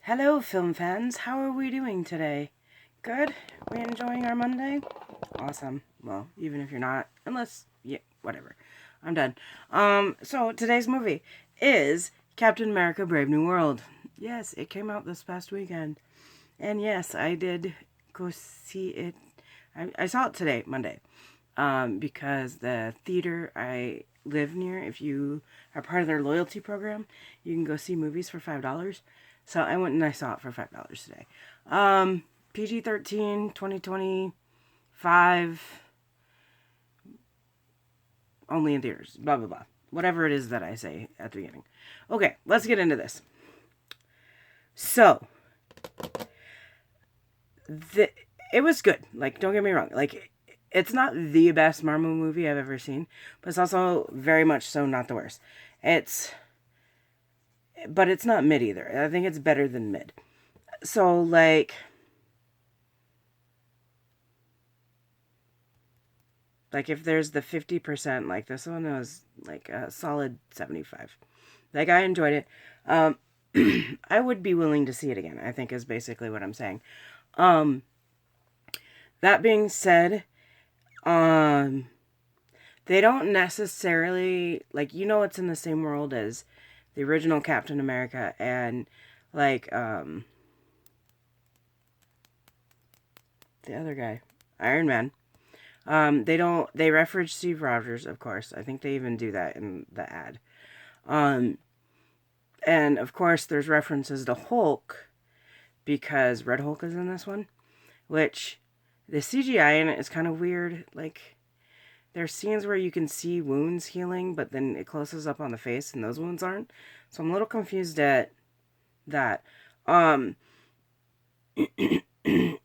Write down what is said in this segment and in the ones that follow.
Hello, film fans. How are we doing today? Good? We enjoying our Monday? Awesome. Well, even if you're not, unless, yeah, whatever. I'm done. So today's movie is Captain America Brave New World. Yes, it came out this past weekend. And yes, I did go see it. I saw it today, Monday, because the theater I live near, if you are part of their loyalty program, you can go see movies for $5. So I went and I saw it for $5 today. PG-13, 2025, only in theaters, blah, blah, blah. Whatever it is that I say at the beginning. Okay, let's get into this. So, the, it was good. Like, don't get me wrong. Like, it's not the best Marvel movie I've ever seen, but it's also very much so not the worst. But it's not mid either. I think it's better than mid. So, like if there's the 50%, like this one was like a solid 75. Like I enjoyed it. Um, I would be willing to see it again, I think is basically what I'm saying. Um, that being said, um, they don't necessarily, like, it's in the same world as the original Captain America and like, the other guy, Iron Man. They reference Steve Rogers, of course. I think they even do that in the ad. Um, and of course, there's references to Hulk because Red Hulk is in this one, which the CGI in it is kind of weird. Like, there's scenes where you can see wounds healing, but then it closes up on the face and those wounds aren't. So I'm a little confused at that. Um,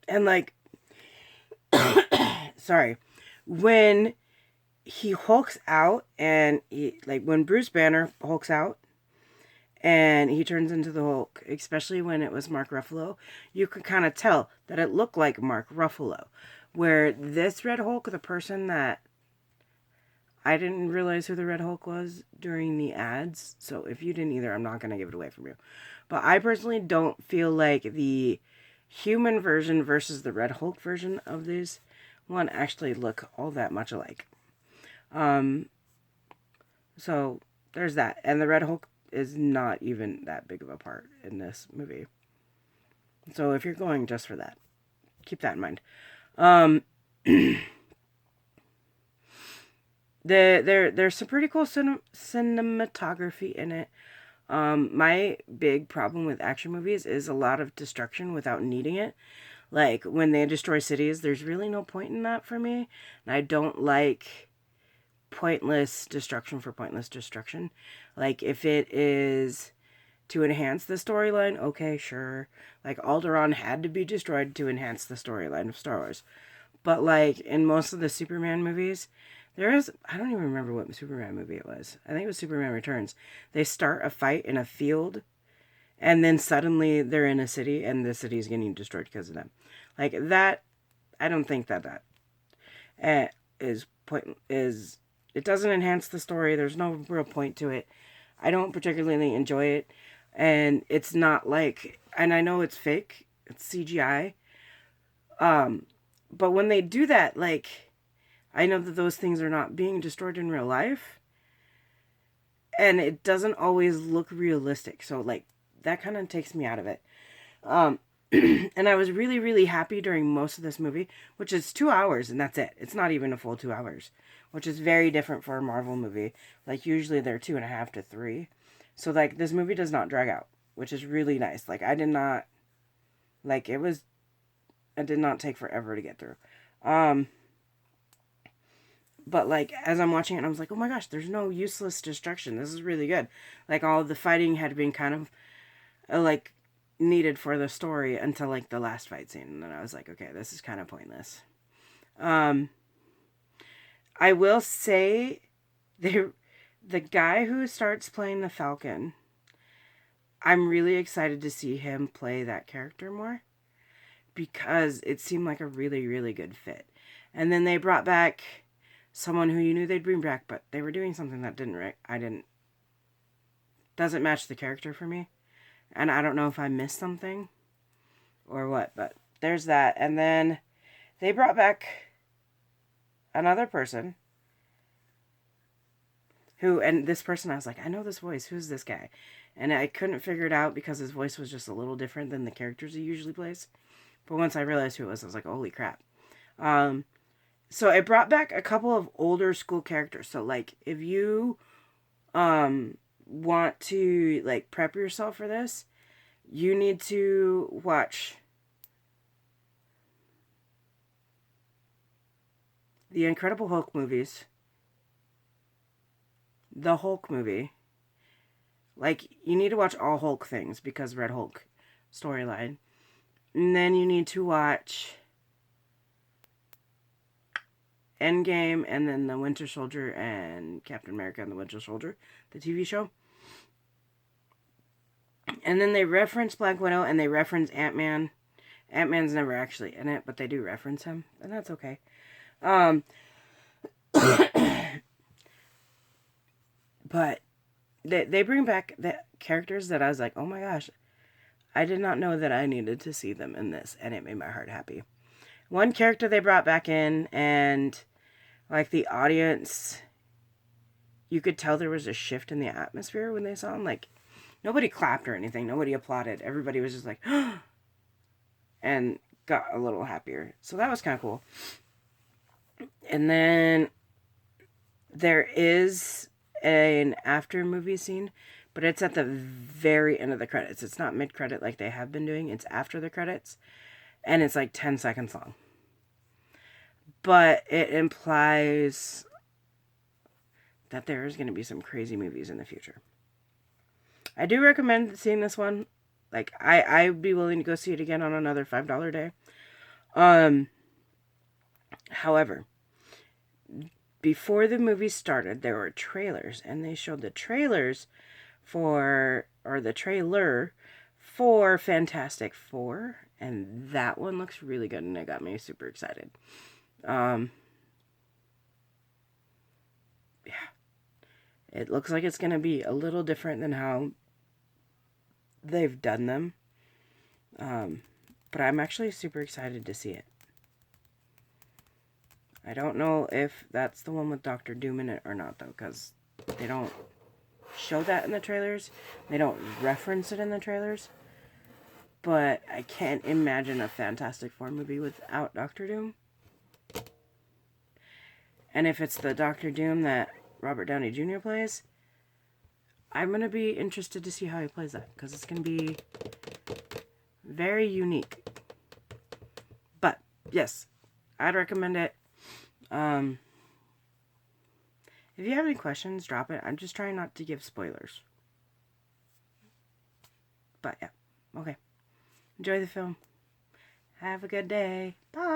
and like, sorry, when he hulks out and when Bruce Banner hulks out and he turns into the Hulk, especially when it was Mark Ruffalo, you could kind of tell that it looked like Mark Ruffalo. Where this Red Hulk, the person that I didn't realize who the Red Hulk was during the ads, so if you didn't either, I'm not going to give it away from you. But I personally don't feel like the human version versus the Red Hulk version of this one actually look all that much alike. Um, so there's that. And the Red Hulk is not even that big of a part in this movie. So if you're going just for that, keep that in mind. Um, there's some pretty cool cinematography in it. My big problem with action movies is a lot of destruction without needing it. Like when they destroy cities, there's really no point in that for me. And I don't like pointless destruction for pointless destruction. Like if it is to enhance the storyline, okay, sure. Like Alderaan had to be destroyed to enhance the storyline of Star Wars. But like in most of the Superman movies, I don't even remember what Superman movie it was. I think it was Superman Returns. They start a fight in a field and then suddenly they're in a city and the city is getting destroyed because of them. Like that, I don't think that is point is it doesn't enhance the story. There's no real point to it. I don't particularly enjoy it, and it's not like, and I know it's fake. It's CGI. Um, but when they do that, like, I know that those things are not being destroyed in real life, and it doesn't always look realistic. So like that kind of takes me out of it. Um, and I was really, really happy during most of this movie, which is 2 hours, and that's it. It's not even a full 2 hours, which is very different for a Marvel movie. Like, usually they're 2.5 to 3. So, like, this movie does not drag out, which is really nice. Like, it did not take forever to get through. Um, but, like, as I'm watching it, I was like, oh my gosh, there's no useless destruction. This is really good. Like, all the fighting had been kind of, like, needed for the story until like the last fight scene, and then I was like, okay, this is kind of pointless. um I will say the guy who starts playing the Falcon, I'm really excited to see him play that character more because it seemed like a really, really good fit. And then they brought back someone who you knew they'd bring back, but they were doing something that didn't, I didn't, doesn't match the character for me. And I don't know if I missed something or what, but there's that. And then they brought back another person who, and this person, I was like, I know this voice. Who's this guy? And I couldn't figure it out because his voice was just a little different than the characters he usually plays. But once I realized who it was, I was like, holy crap. So it brought back a couple of older school characters. So, like, if you want to, like, prep yourself for this, you need to watch the Incredible Hulk movies, the Hulk movie. Like, you need to watch all Hulk things because Red Hulk storyline. And then you need to watch Endgame and then the Winter Soldier and Captain America and the Winter Soldier, the TV show. And then they reference Black Widow and they reference Ant-Man. Ant-Man's never actually in it, but they do reference him, and that's okay. But they bring back the characters that I was like, oh my gosh, I did not know that I needed to see them in this, and it made my heart happy. One character they brought back in, and like the audience, you could tell there was a shift in the atmosphere when they saw him. Like, nobody clapped or anything, nobody applauded. Everybody was just like, and got a little happier. So that was kind of cool. And then there is an after movie scene, but it's at the very end of the credits. It's not mid-credit like they have been doing. It's after the credits, and it's like 10 seconds long. But it implies that there is going to be some crazy movies in the future. I do recommend seeing this one. Like, I'd be willing to go see it again on another $5 day. However, before the movie started, there were trailers, and they showed the trailers for, or the trailer for Fantastic Four, and that one looks really good, and it got me super excited. Yeah. It looks like it's going to be a little different than how they've done them. But I'm actually super excited to see it. I don't know if that's the one with Doctor Doom in it or not, though, because they don't show that in the trailers. They don't reference it in the trailers. But I can't imagine a Fantastic Four movie without Doctor Doom. And if it's the Doctor Doom that Robert Downey Jr. plays, I'm going to be interested to see how he plays that, because it's going to be very unique. But, yes, I'd recommend it. If you have any questions, drop it. I'm just trying not to give spoilers. But, yeah. Okay. Enjoy the film. Have a good day. Bye.